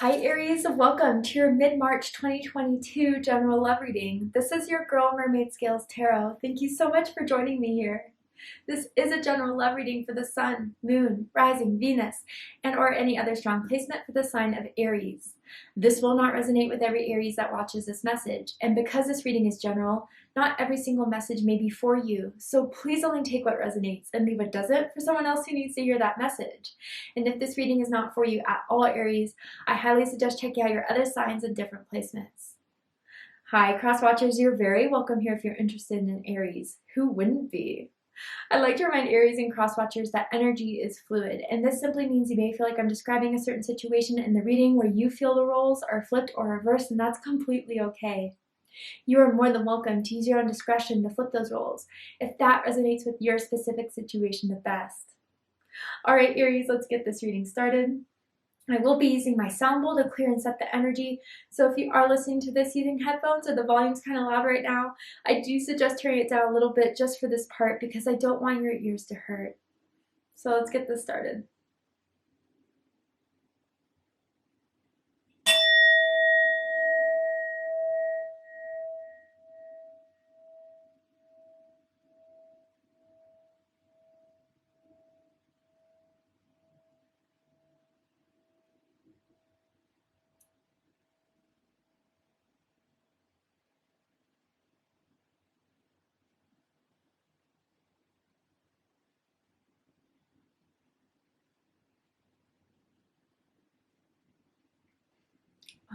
Hi Aries, welcome to your mid-March 2022 general love reading. This is your girl Mermaid Scales Tarot. Thank you so much for joining me here. This is a general love reading for the Sun, Moon, Rising, Venus, and or any other strong placement for the sign of Aries. This will not resonate with every Aries that watches this message, and because this reading is general, not every single message may be for you, so please only take what resonates and leave what doesn't for someone else who needs to hear that message. And if this reading is not for you at all, Aries, I highly suggest checking out your other signs and different placements. Hi, cross watchers, you're very welcome here if you're interested in Aries. Who wouldn't be? I'd like to remind Aries and cross-watchers that energy is fluid, and this simply means you may feel like I'm describing a certain situation in the reading where you feel the roles are flipped or reversed, and that's completely okay. You are more than welcome to use your own discretion to flip those roles if that resonates with your specific situation the best. Alright Aries, let's get this reading started. I will be using my sound bowl to clear and set the energy, so if you are listening to this using headphones or the volume's kind of loud right now, I do suggest turning it down a little bit just for this part because I don't want your ears to hurt. So let's get this started.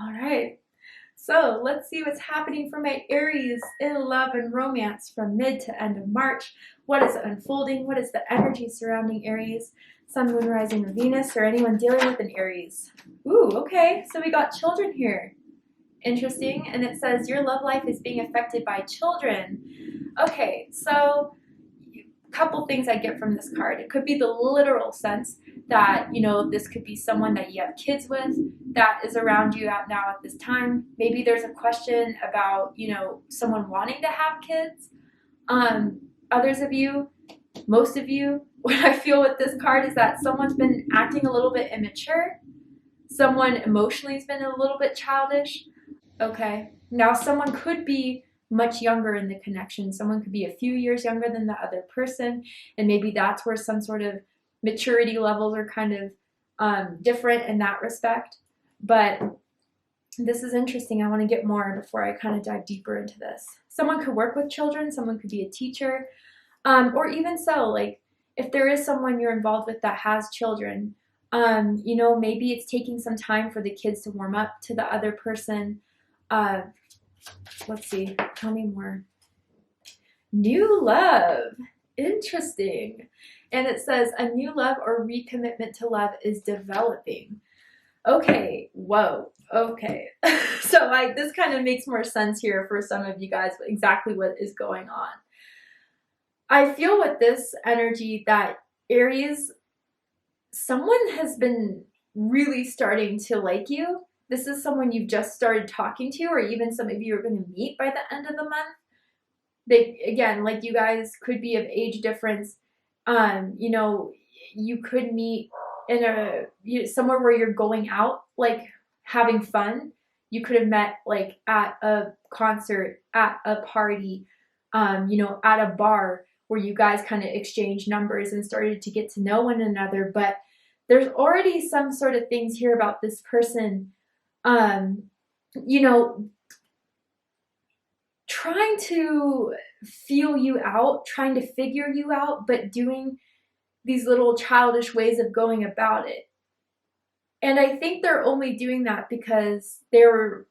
All right, so let's see what's happening for my Aries in love and romance from mid to end of March. What is unfolding? What is the energy surrounding Aries, Sun, Moon, Rising, or Venus, or anyone dealing with an Aries? Ooh, okay, so we got children here. Interesting, and it says your love life is being affected by children. Okay, so a couple things I get from this card. It could be the literal sense that, you know, this could be someone that you have kids with that is around you now at this time. Maybe there's a question about, you know, someone wanting to have kids. Others of you, most of you, what I feel with this card is that someone's been acting a little bit immature. Someone emotionally has been a little bit childish. Okay, now someone could be much younger in the connection. Someone could be a few years younger than the other person, and maybe that's where some sort of maturity levels are kind of different in that respect. But this is interesting. I want to get more before I kind of dive deeper into this. Someone could work with children. Someone could be a teacher, or even so, like if there is someone you're involved with that has children, you know, maybe it's taking some time for the kids to warm up to the other person. Let's see, tell me more. New love. Interesting. And it says a new love or recommitment to love is developing. Okay, whoa, okay. So this kind of makes more sense here for some of you guys, exactly what is going on. I feel with this energy that Aries, someone has been really starting to like you. This is someone you've just started talking to, or even some of you are going to meet by the end of the month. They, again, like you guys could be of age difference. You know, you could meet in somewhere where you're going out, like having fun. You could have met like at a concert, at a party, you know, at a bar where you guys kind of exchanged numbers and started to get to know one another. But there's already some sort of things here about this person, you know, trying to feel you out, trying to figure you out, but doing these little childish ways of going about it. And I think they're only doing that because they're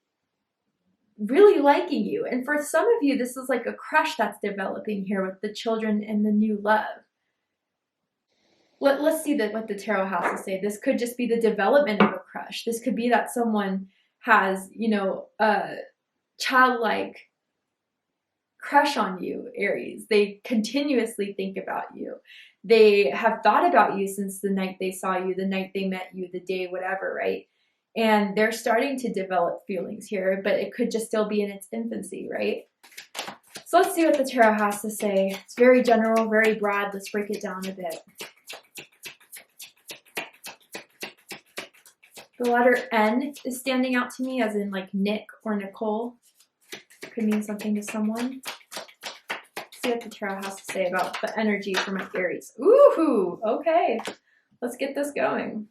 really liking you. And for some of you, this is like a crush that's developing here with the children and the new love. Let's see what the tarot has to say. This could just be the development of a crush. This could be that someone has, you know, a childlike crush on you, Aries. They continuously think about you. They have thought about you since the night they saw you, the night they met you, the day, whatever, right? And they're starting to develop feelings here, but it could just still be in its infancy, right? So let's see what the tarot has to say. It's very general, very broad. Let's break it down a bit. The letter N is standing out to me, as in like Nick or Nicole. Could mean something to someone. See what the tarot has to say about the energy for my Aries. Ooh, okay. Let's get this going.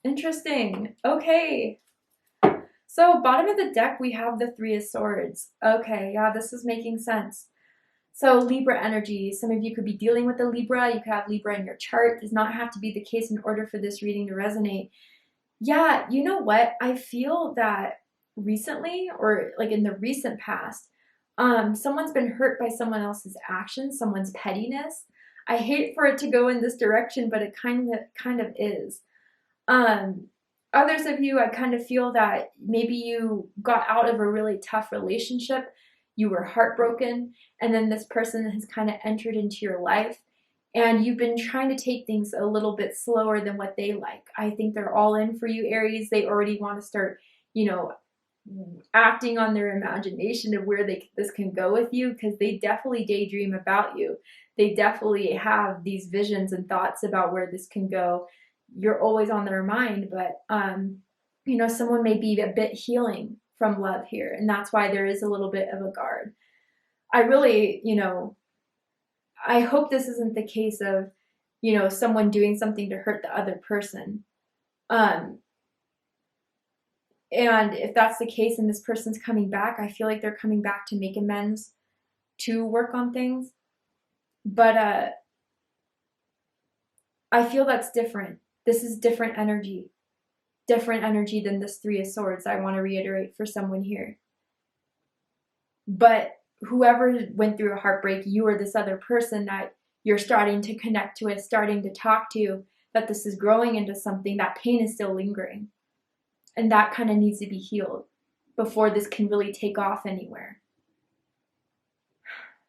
Interesting. Okay. So bottom of the deck, we have the Three of Swords. Okay, yeah, this is making sense. So Libra energy, some of you could be dealing with a Libra. You could have Libra in your chart. Does not have to be the case in order for this reading to resonate. Yeah, you know what? I feel that recently, or like in the recent past, someone's been hurt by someone else's actions, someone's pettiness. I hate for it to go in this direction, but it kind of is. Others of you, I kind of feel that maybe you got out of a really tough relationship, you were heartbroken, and then this person has kind of entered into your life, and you've been trying to take things a little bit slower than what they like. I think they're all in for you, Aries. They already want to start, acting on their imagination of where this can go with you, because they definitely daydream about you. They definitely have these visions and thoughts about where this can go. You're always on their mind, but someone may be a bit healing from love here, and that's why there is a little bit of a guard. I really, I hope this isn't the case of, someone doing something to hurt the other person. And if that's the case and this person's coming back, I feel like they're coming back to make amends, to work on things. But I feel that's different. This is different energy than this Three of Swords. I want to reiterate for someone here. But whoever went through a heartbreak, you or this other person that you're starting to connect with, starting to talk to, that this is growing into something, that pain is still lingering. And that kind of needs to be healed before this can really take off anywhere.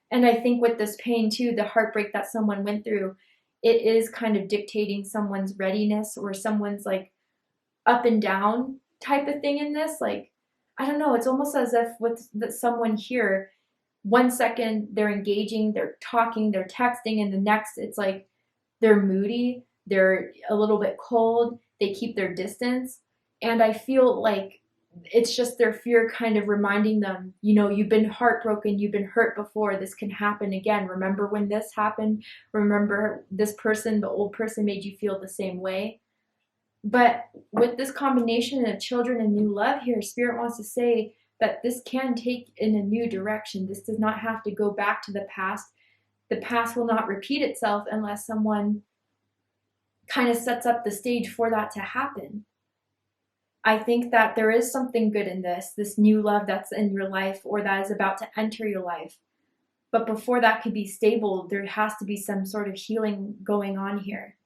And I think with this pain too, the heartbreak that someone went through, it is kind of dictating someone's readiness or someone's like up and down type of thing in this. Like, I don't know, it's almost as if with someone here, 1 second they're engaging, they're talking, they're texting, and the next it's like they're moody, they're a little bit cold, they keep their distance. And I feel like it's just their fear kind of reminding them, you've been heartbroken, you've been hurt before, this can happen again. Remember when this happened? Remember this person, the old person made you feel the same way? But with this combination of children and new love here, Spirit wants to say that this can take in a new direction. This does not have to go back to the past. The past will not repeat itself unless someone kind of sets up the stage for that to happen. I think that there is something good in this new love that's in your life or that is about to enter your life. But before that could be stable, there has to be some sort of healing going on here.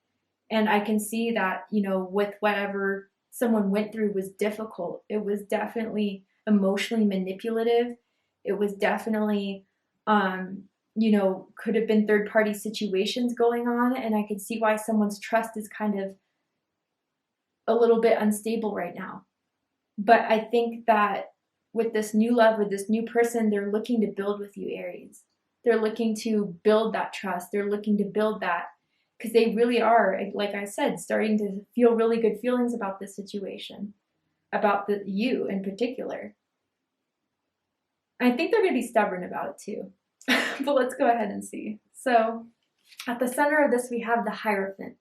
And I can see that, with whatever someone went through was difficult. It was definitely emotionally manipulative. It was definitely, could have been third-party situations going on. And I could see why someone's trust is kind of a little bit unstable right now. But I think that with this new love, with this new person, they're looking to build with you, Aries. They're looking to build that trust. They're looking to build that, because they really are, like I said, starting to feel really good feelings about this situation, about you in particular. I think they're going to be stubborn about it too. But let's go ahead and see. So at the center of this, we have the Hierophant.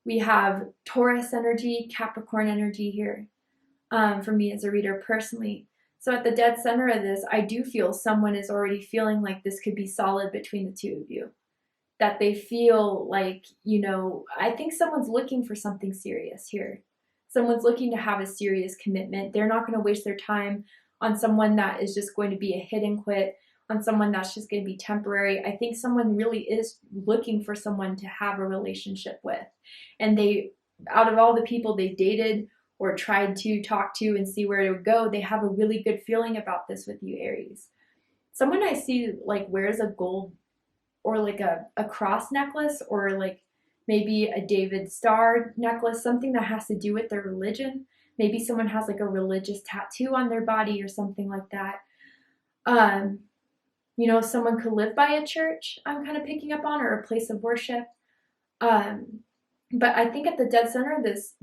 We have Taurus energy, Capricorn energy here, for me as a reader personally. So at the dead center of this, I do feel someone is already feeling like this could be solid between the two of you. That they feel like, I think someone's looking for something serious here. Someone's looking to have a serious commitment. They're not going to waste their time on someone that is just going to be a hit and quit, on someone that's just going to be temporary. I think someone really is looking for someone to have a relationship with. And they, out of all the people they dated or tried to talk to and see where it would go, they have a really good feeling about this with you, Aries. Someone I see like wears a gold or like a cross necklace, or like maybe a David Star necklace, something that has to do with their religion. Maybe someone has like a religious tattoo on their body or something like that. You know, someone could live by a church, I'm kind of picking up on, or a place of worship. But I think at the dead center of this,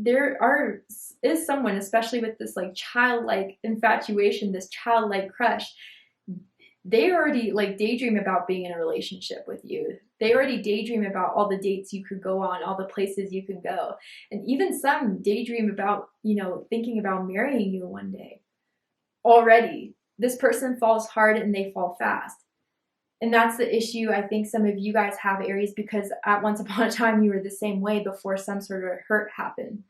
is someone, especially with this like childlike infatuation, this childlike crush. They already like daydream about being in a relationship with you. They already daydream about all the dates you could go on, all the places you could go. And even some daydream about, you know, thinking about marrying you one day. Already, this person falls hard and they fall fast. And that's the issue I think some of you guys have, Aries, because at once upon a time you were the same way before some sort of hurt happened.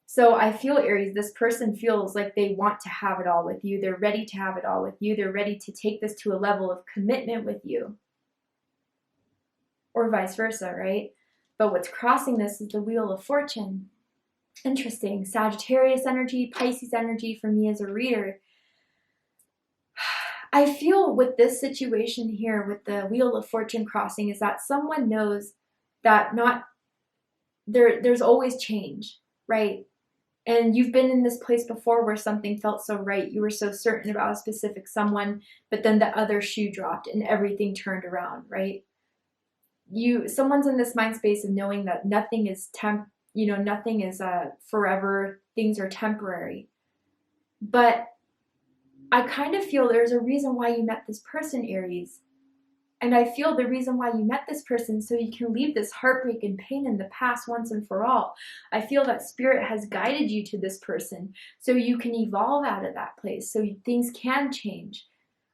So I feel, Aries, this person feels like they want to have it all with you. They're ready to have it all with you. They're ready to take this to a level of commitment with you. Or vice versa, right? But what's crossing this is the Wheel of Fortune. Interesting. Sagittarius energy, Pisces energy for me as a reader. I feel with this situation here with the Wheel of Fortune crossing is that someone knows that there's always change, right? And you've been in this place before where something felt so right. You were so certain about a specific someone, but then the other shoe dropped and everything turned around, right? Someone's in this mind space of knowing that nothing is nothing is forever. Things are temporary. But I kind of feel there's a reason why you met this person, Aries. And I feel the reason why you met this person so you can leave this heartbreak and pain in the past once and for all. I feel that spirit has guided you to this person so you can evolve out of that place, so things can change.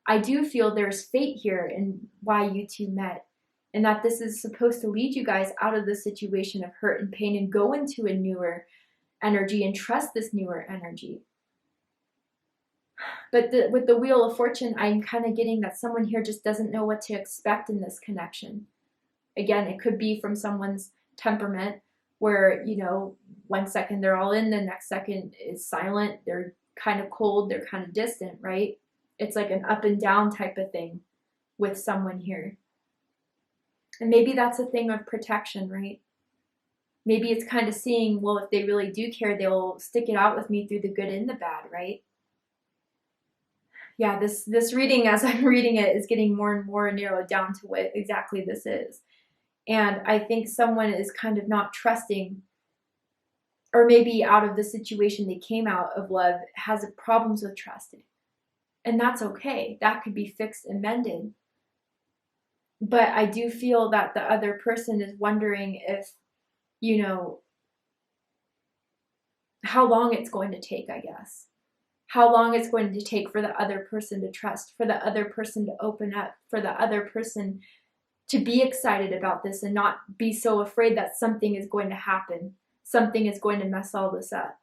I do feel there's fate here in why you two met, and that this is supposed to lead you guys out of the situation of hurt and pain and go into a newer energy and trust this newer energy. But with the Wheel of Fortune, I'm kind of getting that someone here just doesn't know what to expect in this connection. Again, it could be from someone's temperament where, you know, 1 second they're all in, the next second is silent, they're kind of cold, they're kind of distant, right? It's like an up and down type of thing with someone here. And maybe that's a thing of protection, right? Maybe it's kind of seeing, well, if they really do care, they'll stick it out with me through the good and the bad, right? Yeah, this reading, as I'm reading it, is getting more and more narrowed down to what exactly this is. And I think someone is kind of not trusting, or maybe out of the situation they came out of love, has problems with trusting. And that's okay. That could be fixed and mended. But I do feel that the other person is wondering if, you know, how long it's going to take, I guess. How long it's going to take for the other person to trust, for the other person to open up, for the other person to be excited about this and not be so afraid that something is going to happen, something is going to mess all this up.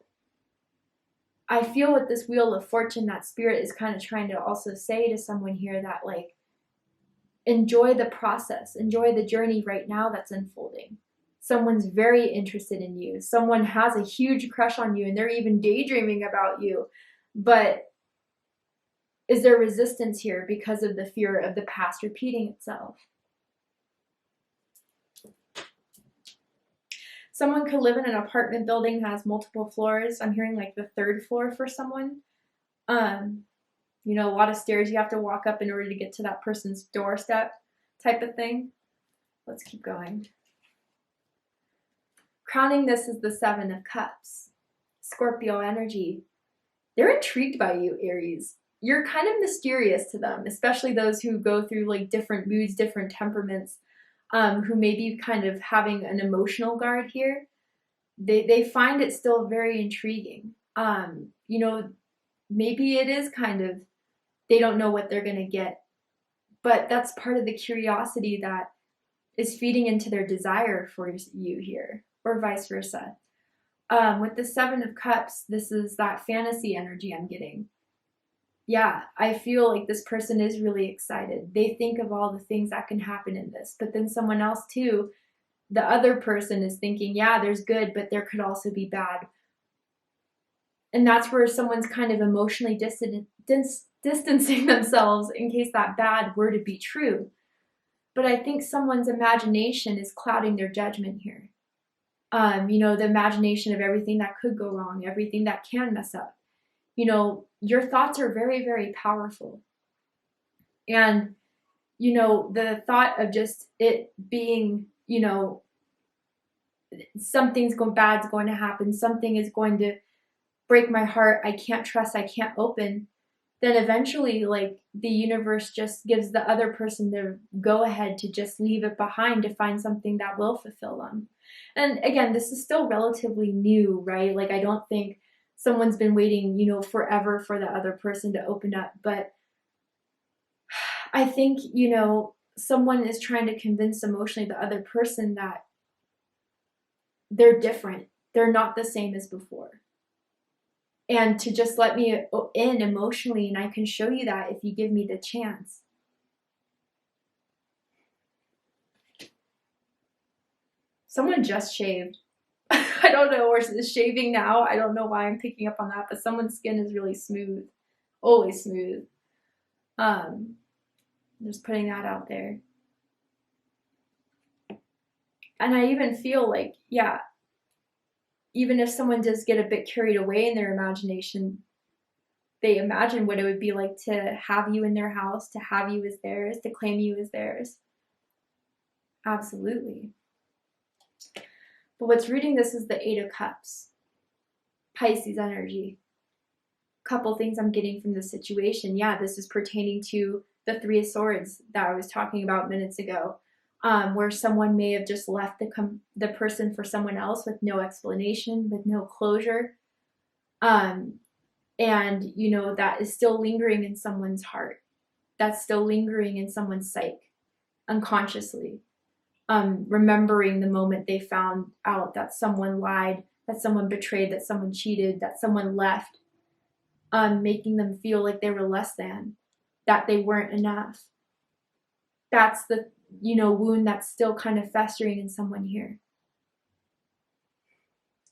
I feel with this Wheel of Fortune that spirit is kind of trying to also say to someone here that, like, enjoy the process, enjoy the journey right now that's unfolding. Someone's very interested in you. Someone has a huge crush on you and they're even daydreaming about you. But is there resistance here because of the fear of the past repeating itself? Someone could live in an apartment building that has multiple floors. I'm hearing like the 3rd floor for someone. You know, a lot of stairs you have to walk up in order to get to that person's doorstep type of thing. Let's keep going. Crowning this is the 7 of Cups. Scorpio energy. They're intrigued by you, Aries. You're kind of mysterious to them, especially those who go through like different moods, different temperaments, who may be kind of having an emotional guard here. They find it still very intriguing. You know, maybe it is kind of, they don't know what they're going to get, but that's part of the curiosity that is feeding into their desire for you here, or vice versa. With the 7 of Cups, this is that fantasy energy I'm getting. Yeah, I feel like this person is really excited. They think of all the things that can happen in this, but then someone else too, the other person is thinking, yeah, there's good, but there could also be bad. And that's where someone's kind of emotionally distancing themselves in case that bad were to be true. But I think someone's imagination is clouding their judgment here. You know, the imagination of everything that could go wrong, everything that can mess up. You know, your thoughts are very, very powerful. And, you know, the thought of just it being, you know, something's bad's going to happen, something is going to break my heart, I can't trust, I can't open, then eventually, like, the universe just gives the other person the go ahead to just leave it behind to find something that will fulfill them. And again, this is still relatively new, right? Like, I don't think someone's been waiting, you know, forever for the other person to open up. But I think, you know, someone is trying to convince emotionally the other person that they're different. They're not the same as before. And to just let me in emotionally, and I can show you that if you give me the chance. Someone just shaved. I don't know, or is shaving now. I don't know why I'm picking up on that, but someone's skin is really smooth. Always smooth. Just putting that out there. And I even feel like, yeah, even if someone does get a bit carried away in their imagination, they imagine what it would be like to have you in their house, to have you as theirs, to claim you as theirs. Absolutely. But what's reading this is the Eight of Cups. Pisces energy. Couple things I'm getting from this situation. Yeah, this is pertaining to the Three of Swords that I was talking about minutes ago. Where someone may have just left the person for someone else with no explanation, with no closure. And, you know, that is still lingering in someone's heart. That's still lingering in someone's psyche, unconsciously. Remembering the moment they found out that someone lied, that someone betrayed, that someone cheated, that someone left. Making them feel like they were less than, that they weren't enough. That's the, you know, wound that's still kind of festering in someone here.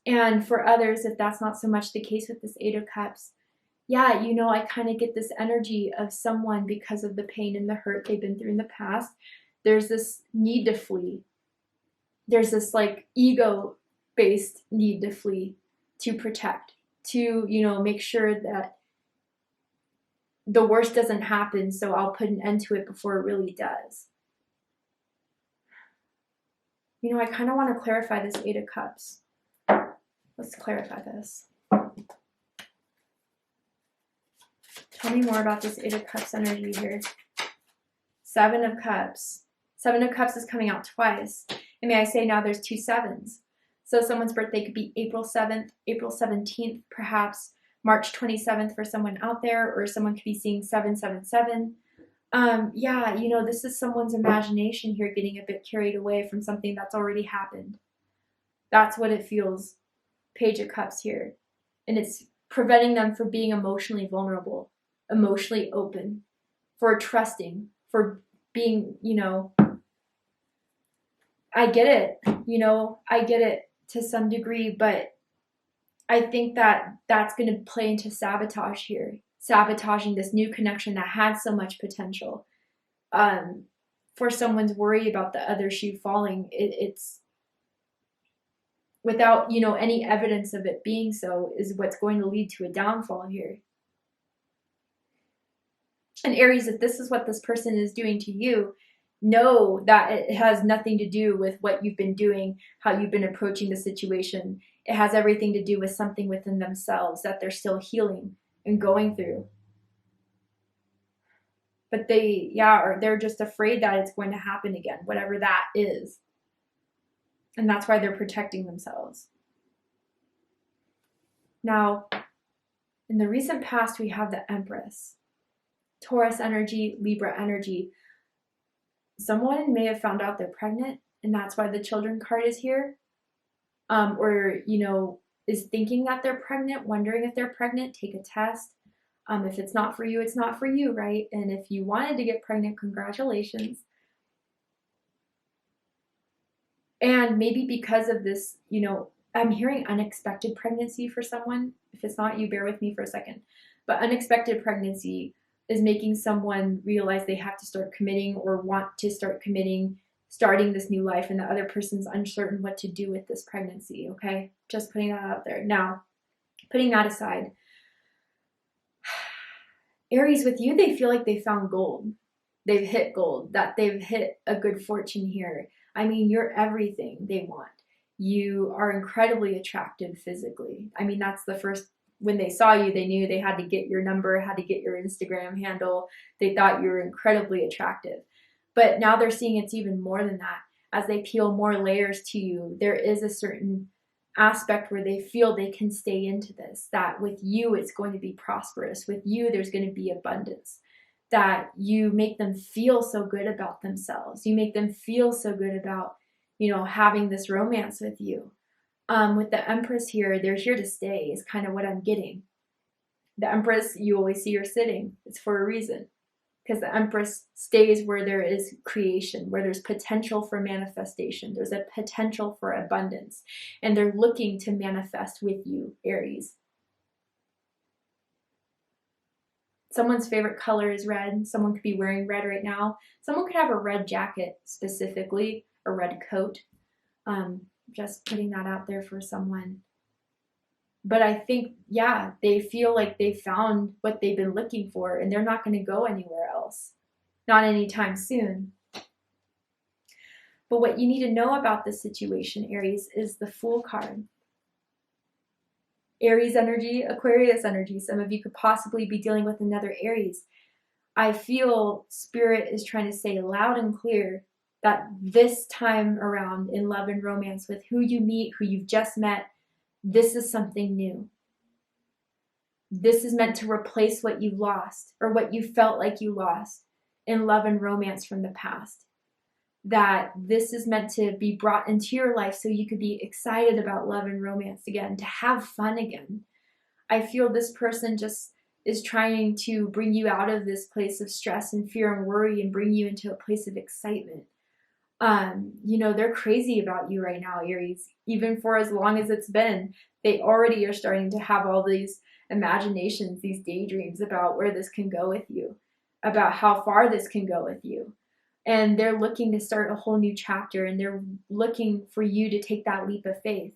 And for others, if that's not so much the case with this Eight of Cups, yeah, you know, I kind of get this energy of someone, because of the pain and the hurt they've been through in the past, there's this need to flee. There's this like ego-based need to flee, to protect, to, you know, make sure that the worst doesn't happen, so I'll put an end to it before it really does. You know, I kind of want to clarify this Eight of Cups. Let's clarify this. Tell me more about this Eight of Cups energy here. Seven of Cups. Seven of Cups is coming out twice. And may I say now there's two sevens. So someone's birthday could be April 7th, April 17th, perhaps March 27th for someone out there, or someone could be seeing 777. Yeah, you know, this is someone's imagination here getting a bit carried away from something that's already happened. That's what it feels. Page of Cups here. And it's preventing them from being emotionally vulnerable, emotionally open, for trusting, for being, you know, I get it, you know, I get it to some degree, but I think that that's going to play into sabotage here, sabotaging this new connection that had so much potential. For someone's worry about the other shoe falling, it's without, you know, any evidence of it being so, is what's going to lead to a downfall here. And Aries, if this is what this person is doing to you, know that it has nothing to do with what you've been doing, how you've been approaching the situation. It has everything to do with something within themselves that they're still healing and going through. But they're just afraid that it's going to happen again, whatever that is. And that's why they're protecting themselves. Now, in the recent past, we have the Empress. Taurus energy, Libra energy. Someone may have found out they're pregnant, and that's why the children card is here. Or, you know, is thinking that they're pregnant, wondering if they're pregnant, take a test. If it's not for you, it's not for you, right? And if you wanted to get pregnant, congratulations. And maybe because of this, you know, I'm hearing unexpected pregnancy for someone. If it's not you, bear with me for a second. But unexpected pregnancy is making someone realize they have to start committing, or want to start committing, starting this new life, and the other person's uncertain what to do with this pregnancy, okay? Just putting that out there. Now, putting that aside, Aries, with you, they feel like they found gold. they've hit gold, that they've hit a good fortune here. I mean, you're everything they want. You are incredibly attractive physically. I mean, that's the first, when they saw you, they knew they had to get your number, had to get your Instagram handle. They thought you were incredibly attractive. But now they're seeing it's even more than that. As they peel more layers to you, there is a certain aspect where they feel they can stay into this, that with you it's going to be prosperous, with you there's going to be abundance, that you make them feel so good about themselves, you make them feel so good about, you know, having this romance with you. With the Empress here, they're here to stay is kind of what I'm getting. The Empress, you always see her sitting. It's for a reason, because the Empress stays where there is creation, where there's potential for manifestation. There's a potential for abundance, and they're looking to manifest with you, Aries. Someone's favorite color is red. Someone could be wearing red right now. Someone could have a red jacket specifically, a red coat. Just putting that out there for someone. But I think, yeah, they feel like they found what they've been looking for, and they're not going to go anywhere else. Not anytime soon. But what you need to know about this situation, Aries, is the Fool card. Aries energy, Aquarius energy. Some of you could possibly be dealing with another Aries. I feel Spirit is trying to say loud and clear that this time around in love and romance, with who you meet, who you've just met, this is something new. This is meant to replace what you lost, or what you felt like you lost in love and romance from the past. That this is meant to be brought into your life so you could be excited about love and romance again, to have fun again. I feel this person just is trying to bring you out of this place of stress and fear and worry and bring you into a place of excitement. You know, they're crazy about you right now, Aries. Even for as long as it's been, they already are starting to have all these imaginations, these daydreams about where this can go with you, about how far this can go with you. And they're looking to start a whole new chapter, and they're looking for you to take that leap of faith.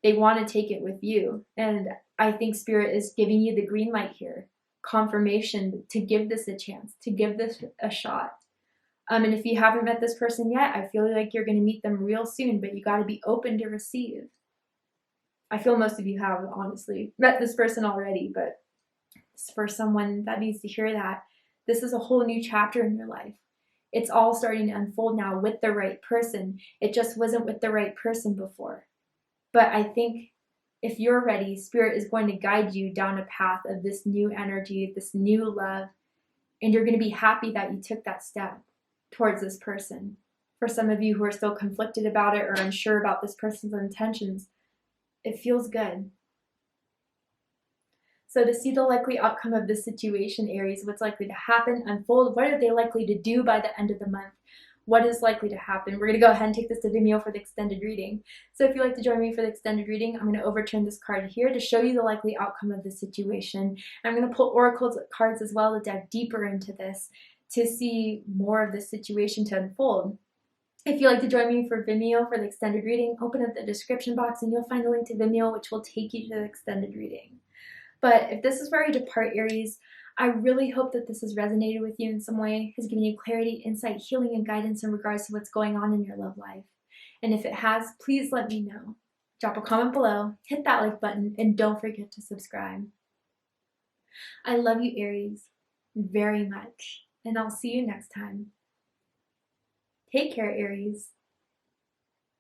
They want to take it with you. And I think Spirit is giving you the green light here, confirmation to give this a chance, to give this a shot. And if you haven't met this person yet, I feel like you're going to meet them real soon, but you got to be open to receive. I feel most of you have, honestly, met this person already, but for someone that needs to hear that, this is a whole new chapter in your life. It's all starting to unfold now with the right person. It just wasn't with the right person before. But I think if you're ready, Spirit is going to guide you down a path of this new energy, this new love, and you're going to be happy that you took that step towards this person. For some of you who are still conflicted about it or unsure about this person's intentions, it feels good. So to see the likely outcome of this situation, Aries, what's likely to happen, unfold, what are they likely to do by the end of the month? What is likely to happen? We're going to go ahead and take this to Vimeo for the extended reading. So if you'd like to join me for the extended reading, I'm going to overturn this card here to show you the likely outcome of the situation. I'm going to pull oracle cards as well to dive deeper into this, to see more of this situation to unfold. If you'd like to join me for Vimeo for the extended reading, open up the description box and you'll find a link to Vimeo, which will take you to the extended reading. But if this is where you depart, Aries, I really hope that this has resonated with you in some way, has given you clarity, insight, healing, and guidance in regards to what's going on in your love life. And if it has, please let me know. Drop a comment below, hit that like button, and don't forget to subscribe. I love you, Aries, very much, and I'll see you next time. Take care, Aries.